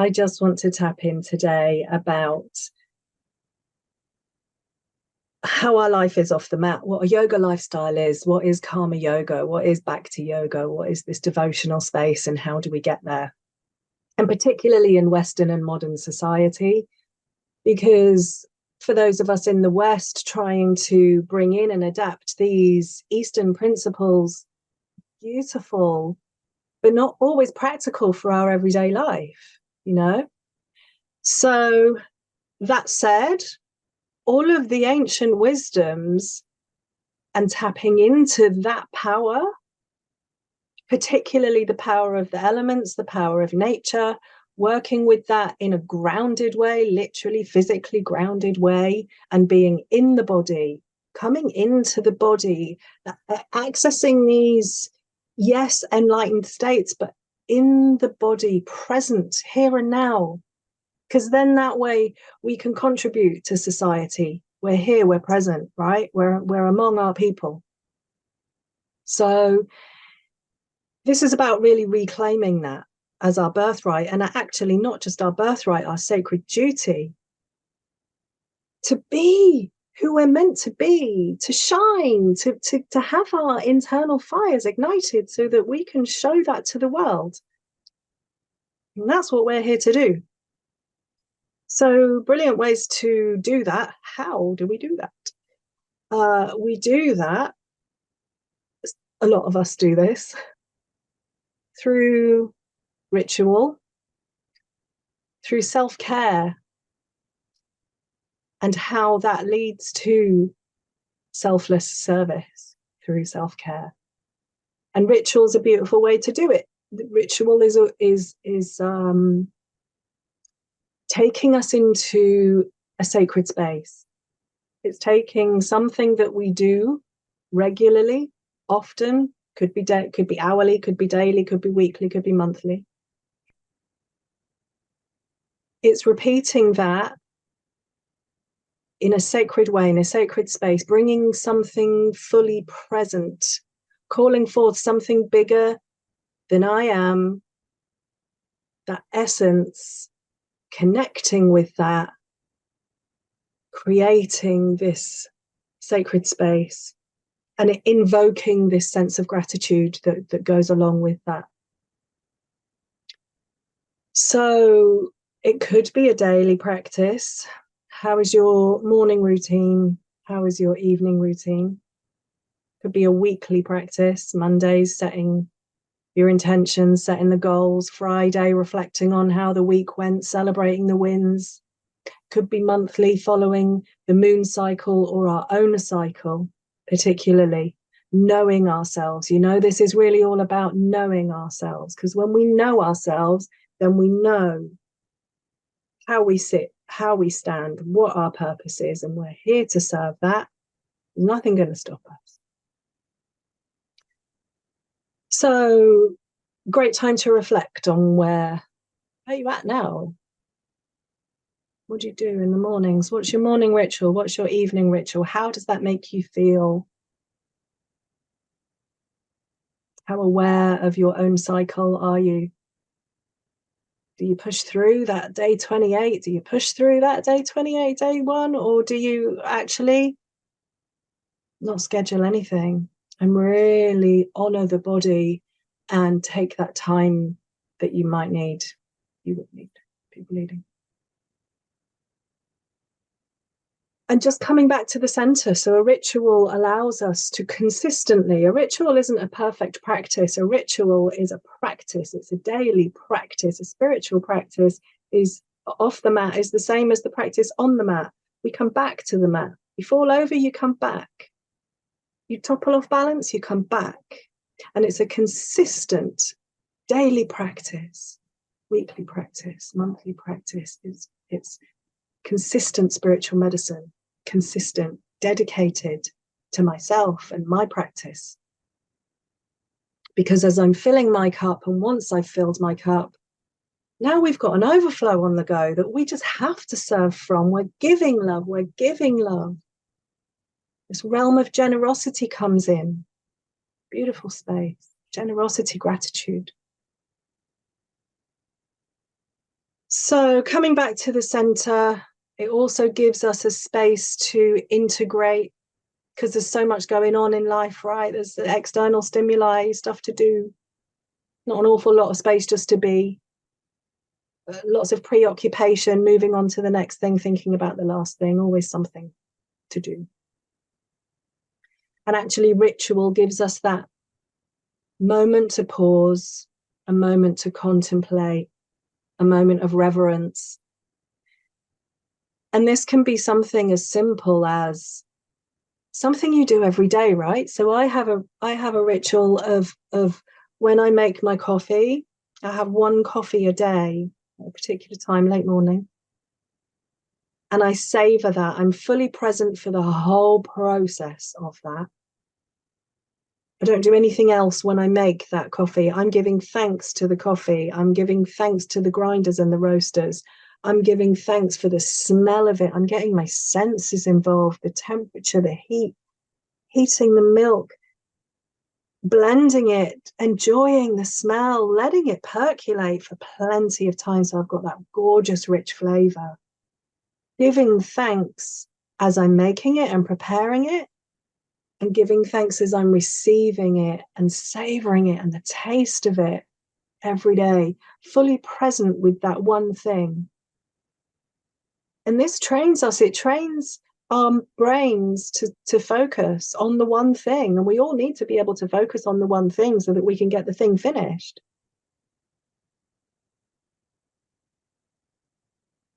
I just want to tap in today about how our life is off the mat, what a yoga lifestyle is, what is karma yoga, what is bhakti yoga, what is this devotional space, and how do we get there? And particularly in Western and modern society, because for those of us in the West trying to bring in and adapt these Eastern principles, beautiful, but not always practical for our everyday life, you know? So that said, all of the ancient wisdoms and tapping into that power, particularly the power of the elements, the power of nature, working with that in a grounded way, literally physically grounded way, and being in the body, coming into the body, accessing these, yes, enlightened states, but in the body, present here and now. Because then that way we can contribute to society. We're here, we're present, right? We're among our people. So this is about really reclaiming that as our birthright, and actually not just our birthright, our sacred duty to be who we're meant to be, to shine, to have our internal fires ignited so that we can show that to the world. And that's what we're here to do. So brilliant ways to do that. How do we do that? We do that, a lot of us do this, through ritual, through self-care, and how that leads to selfless service through self-care. And ritual's a beautiful way to do it. The ritual is taking us into a sacred space. It's taking something that we do regularly, often, could be hourly, could be daily, could be weekly, could be monthly. It's repeating that in a sacred way, in a sacred space, bringing something fully present, calling forth something bigger than I am, that essence, connecting with that, creating this sacred space, and invoking this sense of gratitude that goes along with that. So it could be a daily practice. How is your morning routine? How is your evening routine? Could be a weekly practice. Mondays, setting your intentions, setting the goals. Friday, reflecting on how the week went, celebrating the wins. Could be monthly, following the moon cycle or our own cycle, particularly knowing ourselves. You know, this is really all about knowing ourselves, because when we know ourselves, then we know how we sit, how we stand, what our purpose is, and we're here to serve that. There's nothing going to stop us. So, great time to reflect on where are you at now? What do you do in the mornings? What's your morning ritual? What's your evening ritual? How does that make you feel? How aware of your own cycle are you? Do you push through that day 28? Do you push through that day 28, day 1? Or do you actually not schedule anything and really honor the body and take that time that you might need, you would need, people needing? And just coming back to the center. So a ritual allows us to consistently, a ritual isn't a perfect practice. A ritual is a practice. It's a daily practice. A spiritual practice is off the mat, is the same as the practice on the mat. We come back to the mat. You fall over, you come back. You topple off balance, you come back. And it's a consistent daily practice, weekly practice, monthly practice. It's consistent spiritual medicine. Consistent, dedicated to myself and my practice. Because as I'm filling my cup, and once I've filled my cup, now we've got an overflow on the go that we just have to serve from. We're giving love, we're giving love. This realm of generosity comes in. Beautiful space, generosity, gratitude. So coming back to the center, it also gives us a space to integrate, because there's so much going on in life, right? There's the external stimuli, stuff to do, not an awful lot of space just to be. Lots of preoccupation, moving on to the next thing, thinking about the last thing, always something to do. And actually, ritual gives us that moment to pause, a moment to contemplate, a moment of reverence. And this can be something as simple as something you do every day, right? So I have a ritual of when I make my coffee, I have one coffee a day at a particular time, late morning. And I savor that. I'm fully present for the whole process of that. I don't do anything else when I make that coffee. I'm giving thanks to the coffee. I'm giving thanks to the grinders and the roasters. I'm giving thanks for the smell of it. I'm getting my senses involved, the temperature, the heat, heating the milk, blending it, enjoying the smell, letting it percolate for plenty of time. So I've got that gorgeous, rich flavor. Giving thanks as I'm making it and preparing it, and giving thanks as I'm receiving it and savoring it and the taste of it every day, fully present with that one thing. And this trains us, it trains our brains to focus on the one thing. And we all need to be able to focus on the one thing so that we can get the thing finished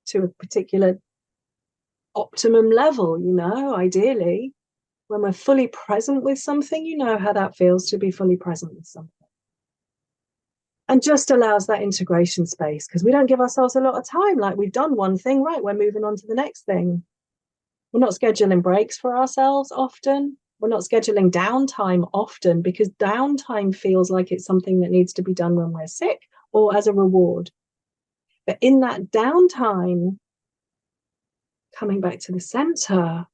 to a particular optimum level, ideally. When we're fully present with something, you know how that feels to be fully present with something. And just allows that integration space, because we don't give ourselves a lot of time. Like, we've done one thing, right, we're moving on to the next thing. We're not scheduling breaks for ourselves often. We're not scheduling downtime often, because downtime feels like it's something that needs to be done when we're sick or as a reward. But in that downtime, coming back to the center,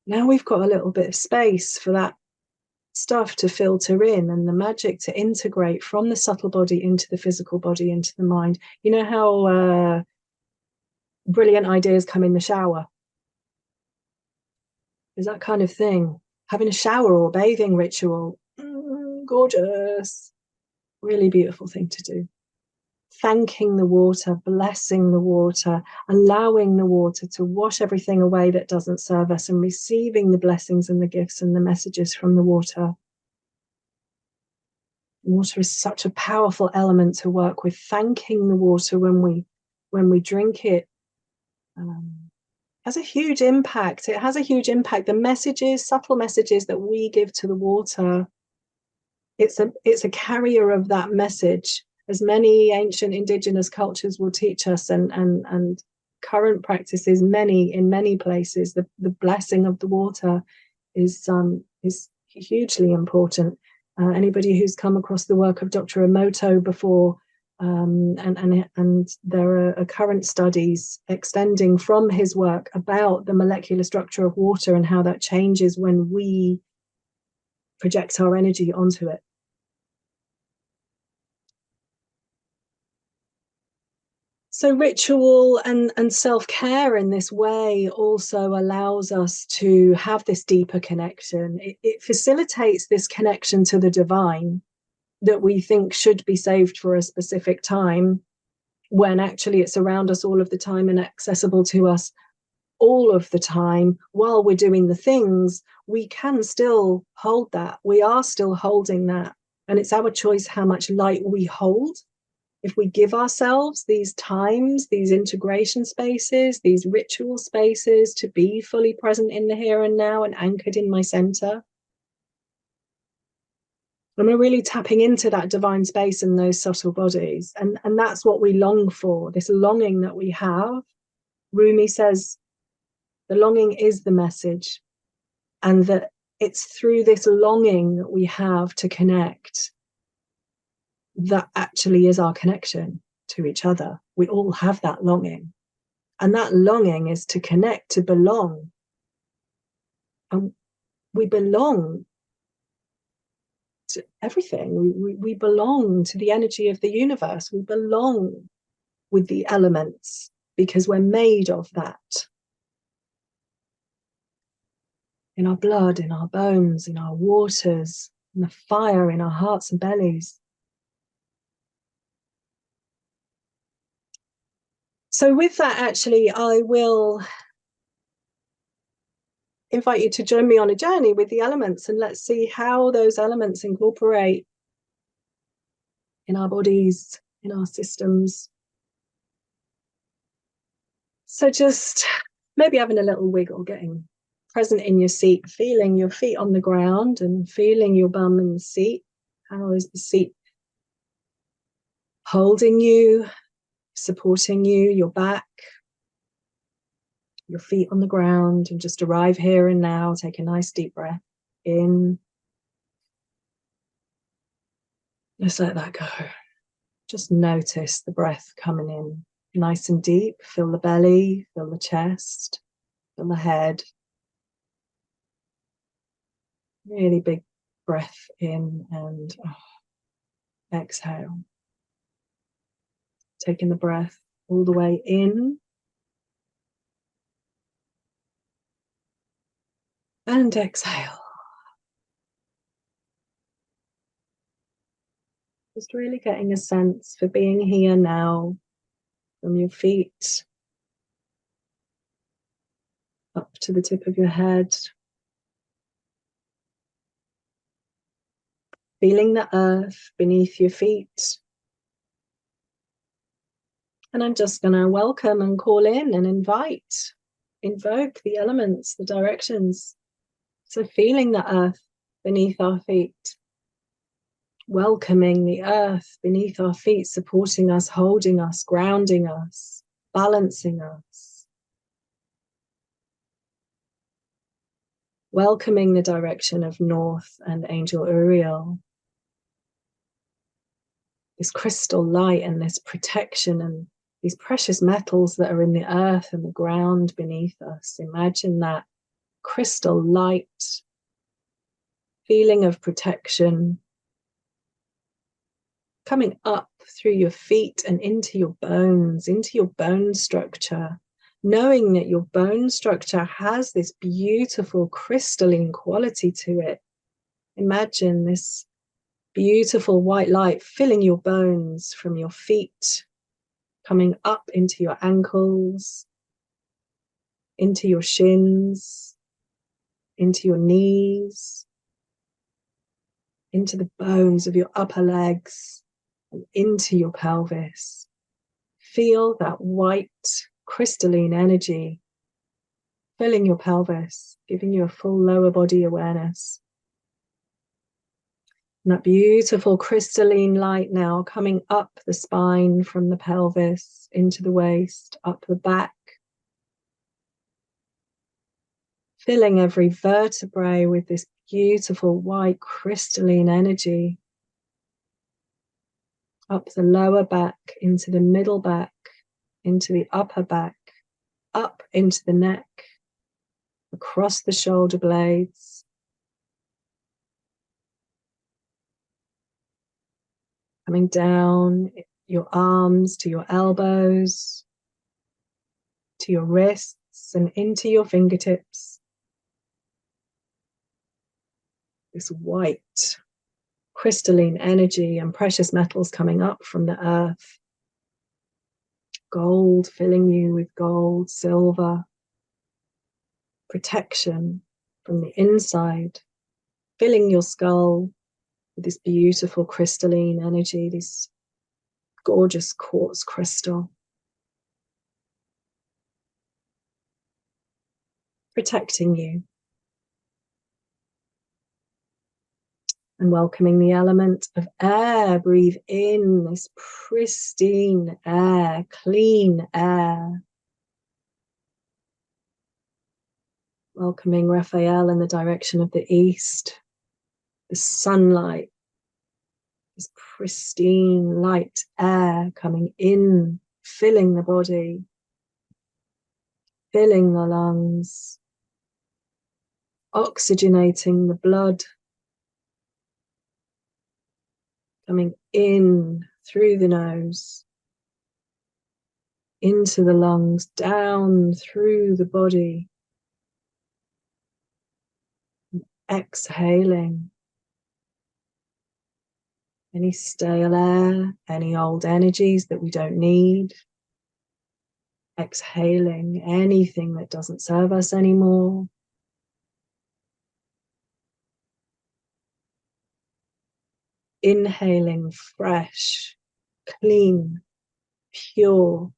now we've got a little bit of space for that stuff to filter in and the magic to integrate from the subtle body into the physical body, into the mind. You know how brilliant ideas come in the shower? Is that kind of thing. Having a shower or bathing ritual, gorgeous, really beautiful thing to do. Thanking the water, blessing the water, allowing the water to wash everything away that doesn't serve us, and receiving the blessings and the gifts and the messages from the water. Water is such a powerful element to work with. Thanking the water when we drink it has a huge impact. It has a huge impact. The messages, subtle messages that we give to the water, it's a carrier of that message, as many ancient indigenous cultures will teach us, and current practices, in many places, the blessing of the water is hugely important. Anybody who's come across the work of Dr. Emoto before, and there are current studies extending from his work about the molecular structure of water and how that changes when we project our energy onto it. So ritual and self-care in this way also allows us to have this deeper connection. It facilitates this connection to the divine that we think should be saved for a specific time, when actually it's around us all of the time and accessible to us all of the time. While we're doing the things, we can still hold that. We are still holding that. And it's our choice how much light we hold. If we give ourselves these times, these integration spaces, these ritual spaces to be fully present in the here and now and anchored in my center, and we're really tapping into that divine space and those subtle bodies. And that's what we long for, this longing that we have. Rumi says the longing is the message, and that it's through this longing that we have to connect that actually is our connection to each other. We all have that longing. And that longing is to connect, to belong. And we belong to everything. We belong to the energy of the universe. We belong with the elements, because we're made of that. In our blood, in our bones, in our waters, in the fire in our hearts and bellies. So with that, actually, I will invite you to join me on a journey with the elements, and let's see how those elements incorporate in our bodies, in our systems. So just maybe having a little wiggle, getting present in your seat, feeling your feet on the ground and feeling your bum in the seat. How is the seat holding you, supporting you, your back, your feet on the ground, and just arrive here and now. Take a nice deep breath in. Just let that go. Just notice the breath coming in nice and deep. Feel the belly, feel the chest, feel the head. Really big breath in and exhale. Taking the breath all the way in and exhale. Just really getting a sense for being here now, from your feet up to the tip of your head. Feeling the earth beneath your feet. And I'm just going to welcome and call in and invoke the elements, the directions. So feeling the earth beneath our feet. Welcoming the earth beneath our feet, supporting us, holding us, grounding us, balancing us. Welcoming the direction of north and Angel Uriel. This crystal light and this protection and these precious metals that are in the earth and the ground beneath us. Imagine that crystal light, feeling of protection, coming up through your feet and into your bones, into your bone structure, knowing that your bone structure has this beautiful crystalline quality to it. Imagine this beautiful white light filling your bones from your feet, coming up into your ankles, into your shins, into your knees, into the bones of your upper legs, and into your pelvis. Feel that white crystalline energy filling your pelvis, giving you a full lower body awareness. And that beautiful crystalline light now coming up the spine from the pelvis into the waist, up the back, filling every vertebrae with this beautiful white crystalline energy. Up the lower back, into the middle back, into the upper back, up into the neck, across the shoulder blades. Coming down your arms to your elbows, to your wrists and into your fingertips. This white crystalline energy and precious metals coming up from the earth. Gold filling you with gold, silver. Protection from the inside, filling your skull with this beautiful crystalline energy, this gorgeous quartz crystal. Protecting you. And welcoming the element of air. Breathe in this pristine air, clean air. Welcoming Raphael in the direction of the east. The sunlight, this pristine light air coming in, filling the body, filling the lungs, oxygenating the blood, coming in through the nose, into the lungs, down through the body. Exhaling any stale air, any old energies that we don't need. Exhaling anything that doesn't serve us anymore. Inhaling fresh, clean, pure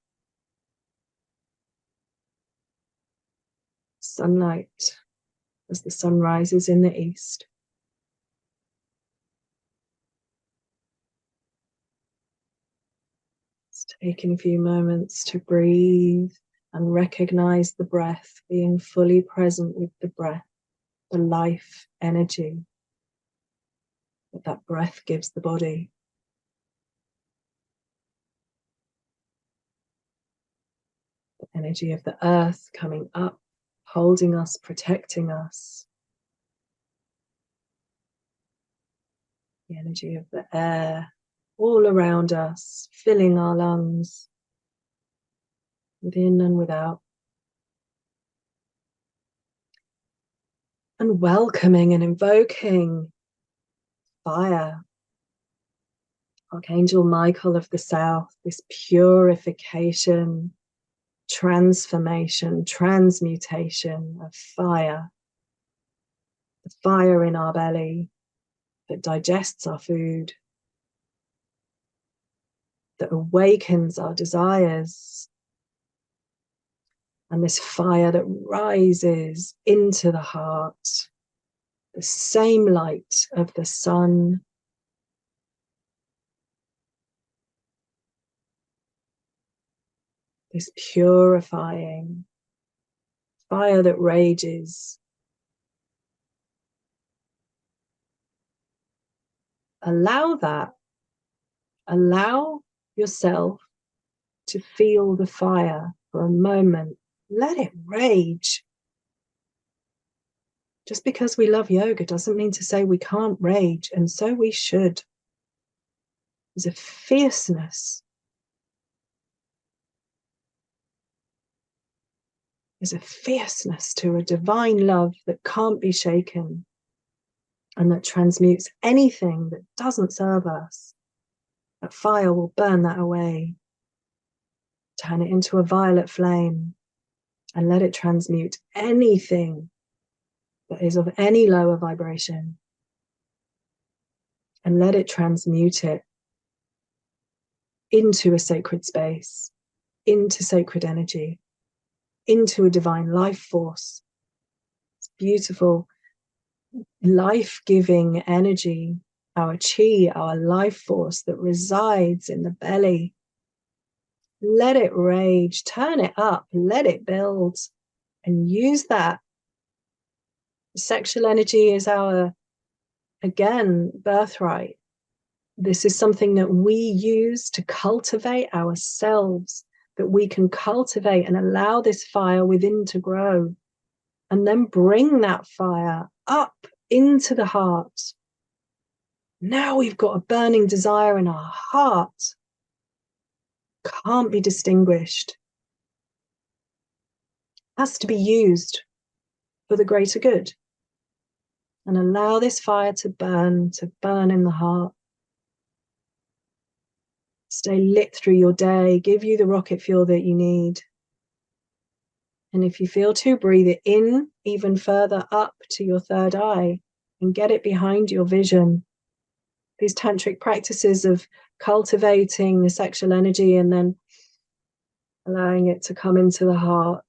sunlight as the sun rises in the east. Just taking a few moments to breathe and recognize the breath, being fully present with the breath, the life energy that breath gives the body. The energy of the earth coming up, holding us, protecting us. The energy of the air all around us, filling our lungs, within and without. And welcoming and invoking fire. Archangel Michael of the South, this purification, transformation, transmutation of fire. The fire in our belly that digests our food, that awakens our desires, and this fire that rises into the heart, the same light of the sun, this purifying fire that rages. Allow that. Allow yourself to feel the fire for a moment. Let it rage. Just because we love yoga doesn't mean to say we can't rage, and so we should. There's a fierceness. There's a fierceness to a divine love that can't be shaken and that transmutes anything that doesn't serve us. That fire will burn that away. Turn it into a violet flame and let it transmute anything that is of any lower vibration. And let it transmute it into a sacred space, into sacred energy, into a divine life force. It's beautiful, life-giving energy, our chi, our life force that resides in the belly. Let it rage, turn it up, let it build, and use that. Sexual energy is our, again, birthright. This is something that we use to cultivate ourselves, that we can cultivate and allow this fire within to grow, and then bring that fire up into the heart. Now we've got a burning desire in our heart. Can't be distinguished. Has to be used for the greater good. And allow this fire to burn in the heart. Stay lit through your day, give you the rocket fuel that you need. And if you feel to, breathe it in even further up to your third eye and get it behind your vision. These tantric practices of cultivating the sexual energy and then allowing it to come into the heart.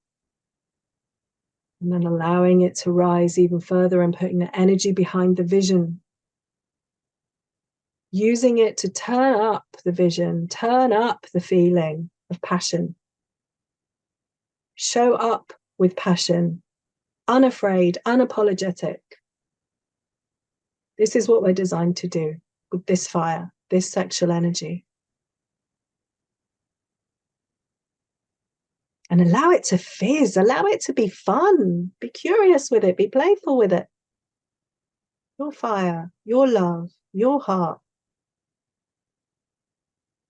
And then allowing it to rise even further and putting the energy behind the vision. Using it to turn up the vision, turn up the feeling of passion. Show up with passion, unafraid, unapologetic. This is what we're designed to do with this fire, this sexual energy. And allow it to fizz, allow it to be fun, be curious with it, be playful with it. Your fire, your love, your heart.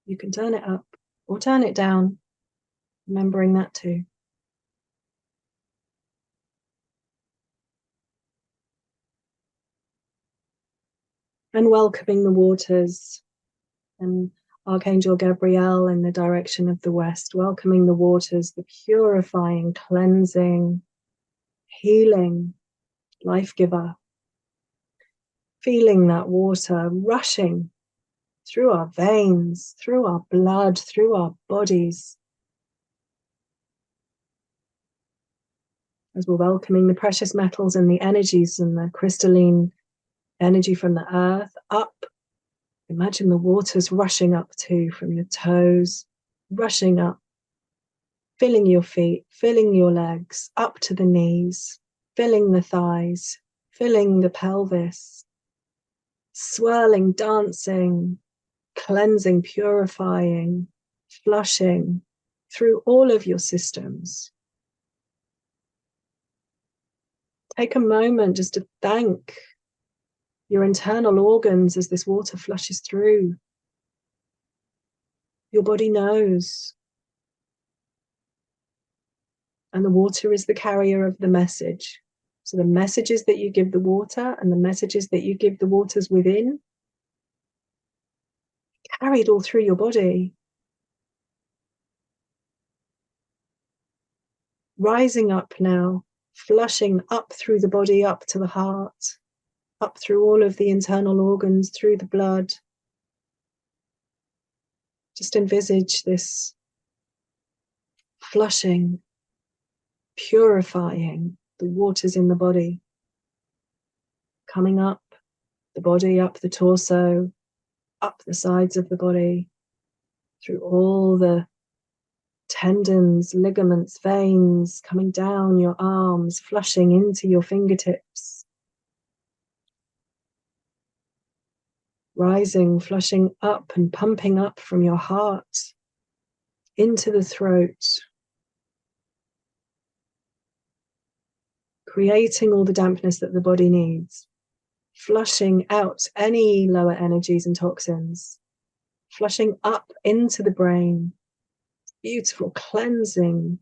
You can turn it up or turn it down. Remembering that too. And welcoming the waters, and Archangel Gabriel in the direction of the west, welcoming the waters, the purifying, cleansing, healing life giver. Feeling that water rushing through our veins, through our blood, through our bodies. As we're welcoming the precious metals and the energies and the crystalline energy from the earth up. Imagine the waters rushing up too, from your toes, rushing up, filling your feet, filling your legs, up to the knees, filling the thighs, filling the pelvis, swirling, dancing, cleansing, purifying, flushing through all of your systems. Take a moment just to thank your internal organs as this water flushes through. Your body knows. And the water is the carrier of the message. So the messages that you give the water and the messages that you give the waters within, carried all through your body. Rising up now, flushing up through the body, up to the heart, up through all of the internal organs, through the blood. Just envisage this flushing, purifying the waters in the body, coming up the body, up the torso, up the sides of the body, through all the tendons, ligaments, veins, coming down your arms, flushing into your fingertips. Rising, flushing up and pumping up from your heart into the throat. Creating all the dampness that the body needs. Flushing out any lower energies and toxins. Flushing up into the brain. Beautiful cleansing.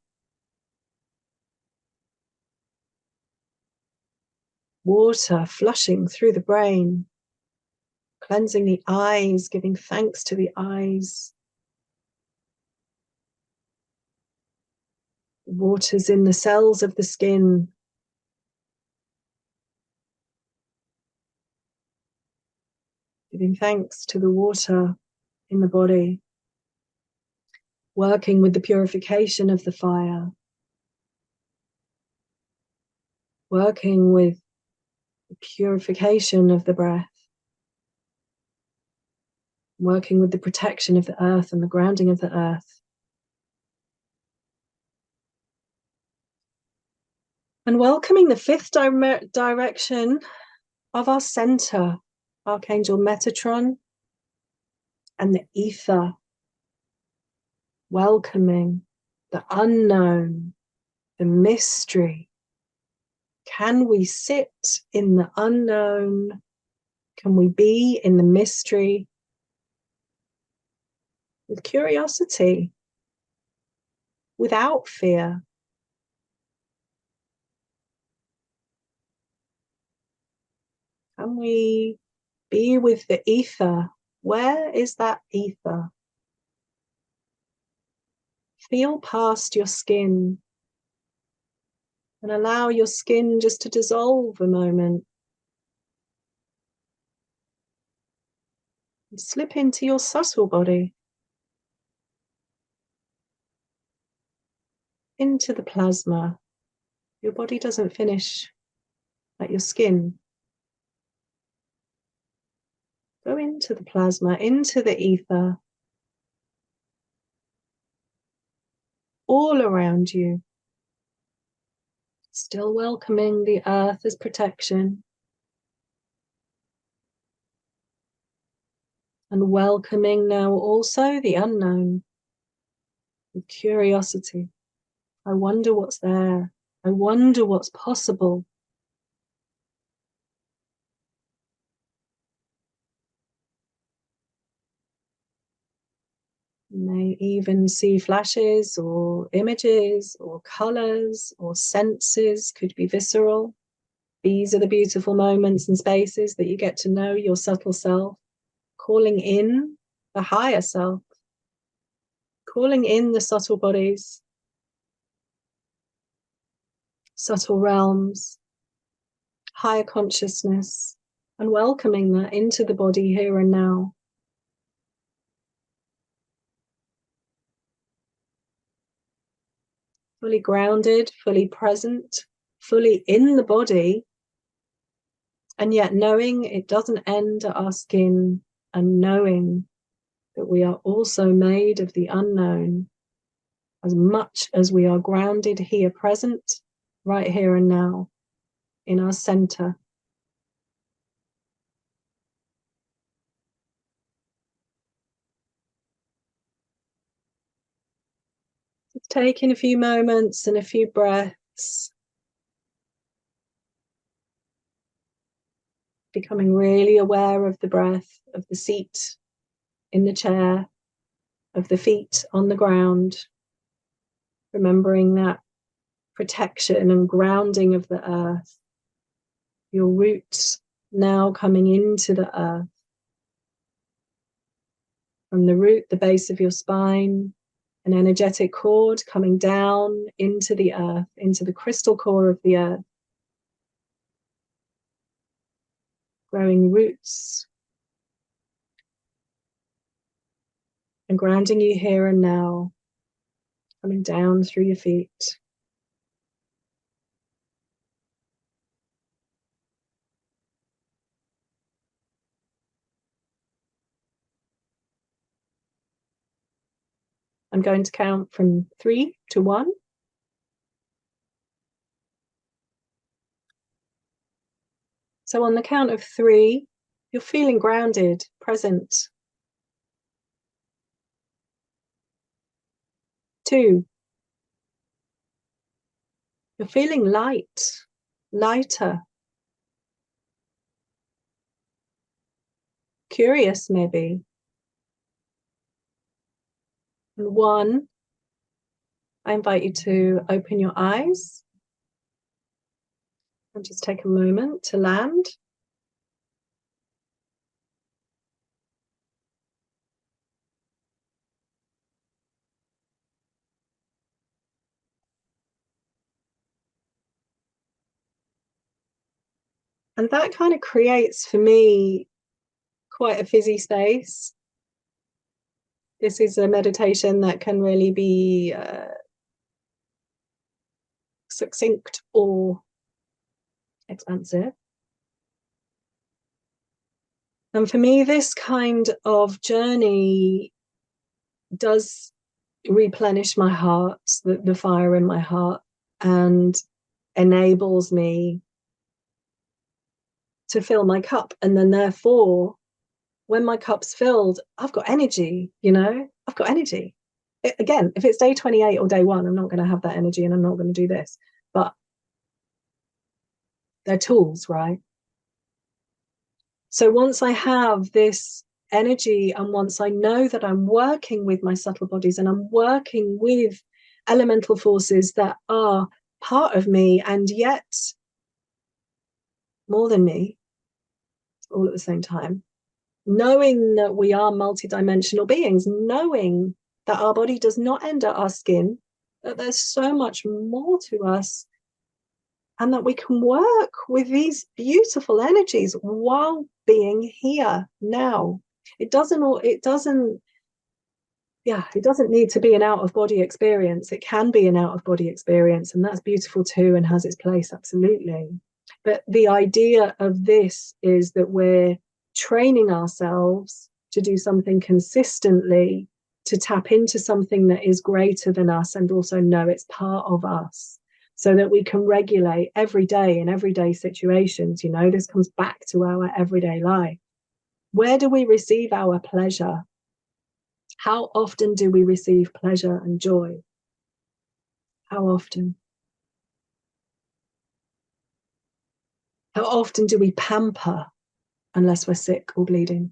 Water flushing through the brain. Cleansing the eyes, giving thanks to the eyes. Waters in the cells of the skin. Giving thanks to the water in the body. Working with the purification of the fire. Working with the purification of the breath. Working with the protection of the earth and the grounding of the earth. And welcoming the fifth direction of our center, Archangel Metatron, and the ether. Welcoming the unknown, the mystery. Can we sit in the unknown? Can we be in the mystery with curiosity, without fear? Can we be with the ether? Where is that ether? Feel past your skin and allow your skin just to dissolve a moment. And slip into your subtle body, into the plasma. Your body doesn't finish at your skin. Go into the plasma, into the ether, all around you. Still welcoming the earth as protection. And welcoming now also the unknown with curiosity. I wonder what's there. I wonder what's possible. You may even even see flashes or images or colors or senses, could be visceral. These are the beautiful moments and spaces that you get to know your subtle self, calling in the higher self, calling in the subtle bodies, subtle realms, higher consciousness, and welcoming that into the body here and now. Fully grounded, fully present, fully in the body, and yet knowing it doesn't end at our skin, and knowing that we are also made of the unknown as much as we are grounded here, present, right here and now, in our center. Just taking a few moments and a few breaths, becoming really aware of the breath, of the seat in the chair, of the feet on the ground, remembering that protection and grounding of the earth, your roots now coming into the earth. From the root, the base of your spine, an energetic cord coming down into the earth, into the crystal core of the earth. Growing roots and grounding you here and now, coming down through your feet. I'm going to count from 3 to 1. So on the count of 3, you're feeling grounded, present. 2, you're feeling light, lighter. Curious, maybe. And 1, I invite you to open your eyes and just take a moment to land. And that kind of creates for me quite a fizzy space. This is a meditation that can really be succinct or expansive. And for me, this kind of journey does replenish my heart, the fire in my heart, and enables me to fill my cup. And then therefore, when my cup's filled, I've got energy, I've got energy. Again, if it's day 28 or day 1, I'm not going to have that energy and I'm not going to do this. But they're tools, right? So once I have this energy and once I know that I'm working with my subtle bodies and I'm working with elemental forces that are part of me and yet more than me, all at the same time, knowing that we are multidimensional beings, knowing that our body does not end at our skin, that there's so much more to us, and that we can work with these beautiful energies while being here now. It doesn't need to be an out-of-body experience. It can be an out-of-body experience, and that's beautiful too and has its place, absolutely. But the idea of this is that we're training ourselves to do something consistently, to tap into something that is greater than us and also know it's part of us, so that we can regulate every day in everyday situations. This comes back to our everyday life. Where do we receive our pleasure? How often do we receive pleasure and joy? How often? How often do we pamper unless we're sick or bleeding?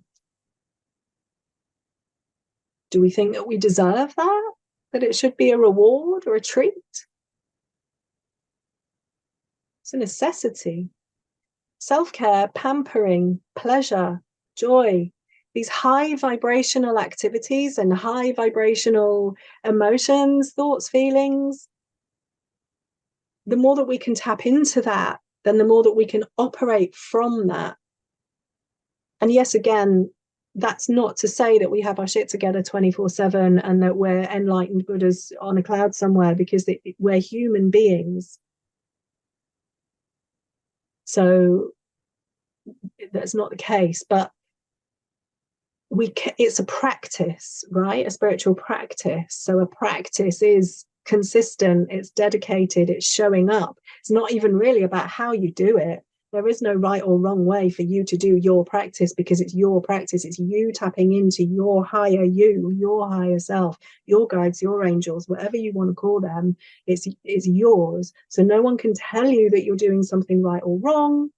Do we think that we deserve that? that it should be a reward or a treat. It's a necessity. Self-care, pampering, pleasure, joy, these high vibrational activities and high vibrational emotions, thoughts, feelings, the more that we can tap into that, then the more that we can operate from that. And yes, again, that's not to say that we have our shit together 24/7 and that we're enlightened Buddhas on a cloud somewhere, because we're human beings. So that's not the case, but it's a practice, right? A spiritual practice. So a practice is consistent, it's dedicated, it's showing up. It's not even really about how you do it. There is no right or wrong way for you to do your practice, because it's your practice. It's you tapping into your higher you, your higher self, your guides, your angels, whatever you want to call them. It's yours. So no one can tell you that you're doing something right or wrong.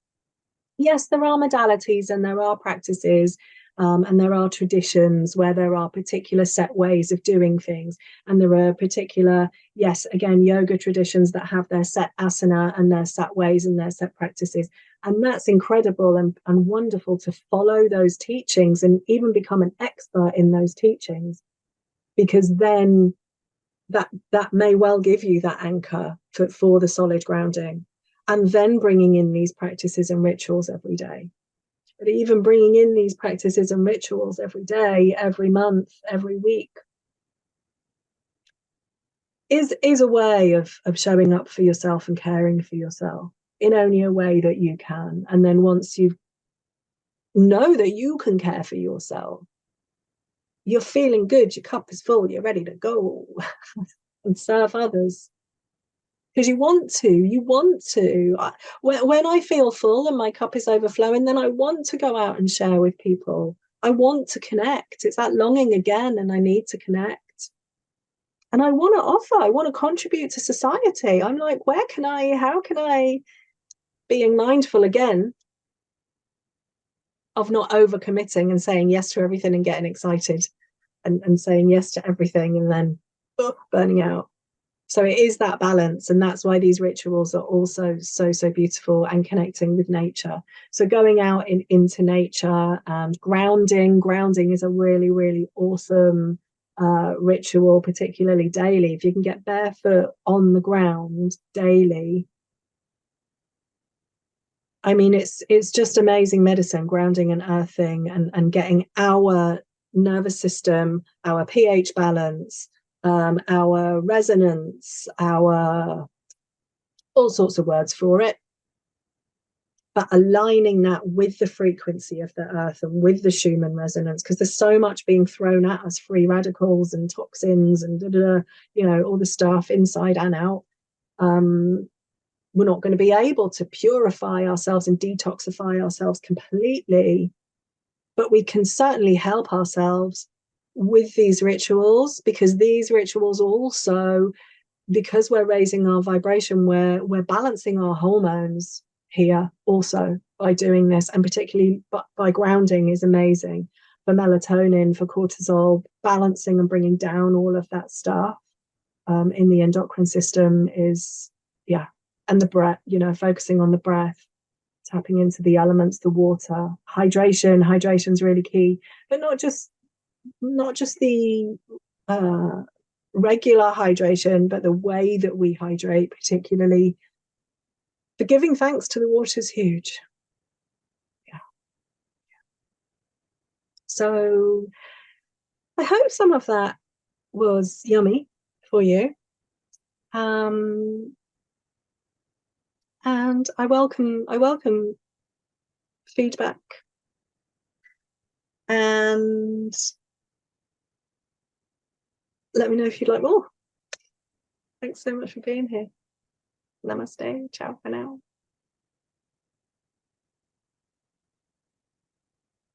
Yes, there are modalities and there are practices, and there are traditions where there are particular set ways of doing things. And there are particular, yes, again, yoga traditions that have their set asana and their set ways and their set practices. And that's incredible and wonderful to follow those teachings and even become an expert in those teachings, because then that may well give you that anchor for the solid grounding. And then bringing in these practices and rituals every day. But even bringing in these practices and rituals every day, every month, every week is a way of showing up for yourself and caring for yourself in only a way that you can. And then once you know that you can care for yourself, you're feeling good, your cup is full, you're ready to go and serve others. Because you want to. When I feel full and my cup is overflowing, then I want to go out and share with people. I want to connect. It's that longing again, and I need to connect. And I want to offer, I want to contribute to society. I'm like, how can I, being mindful again of not overcommitting and saying yes to everything and getting excited and saying yes to everything and then burning out. So it is that balance, and that's why these rituals are also so beautiful, and connecting with nature. So going out into nature and grounding is a really awesome ritual, particularly daily. If you can get barefoot on the ground daily, I mean, it's just amazing medicine, grounding and earthing and getting our nervous system, our pH balance, our resonance, our all sorts of words for it, but aligning that with the frequency of the earth and with the Schumann resonance, because there's so much being thrown at us, free radicals and toxins and all the stuff inside and out. We're not going to be able to purify ourselves and detoxify ourselves completely, but we can certainly help ourselves with these rituals, because these rituals also, because we're raising our vibration, we're balancing our hormones here also by doing this, and particularly by grounding is amazing for melatonin, for cortisol, balancing and bringing down all of that stuff in the endocrine system is, and the breath, focusing on the breath, tapping into the elements, the water, hydration is really key, but not just the regular hydration, but the way that we hydrate, particularly the giving thanks to the water is huge. So I hope some of that was yummy for you, and I welcome feedback, and let me know if you'd like more. Thanks so much for being here. Namaste. Ciao for now.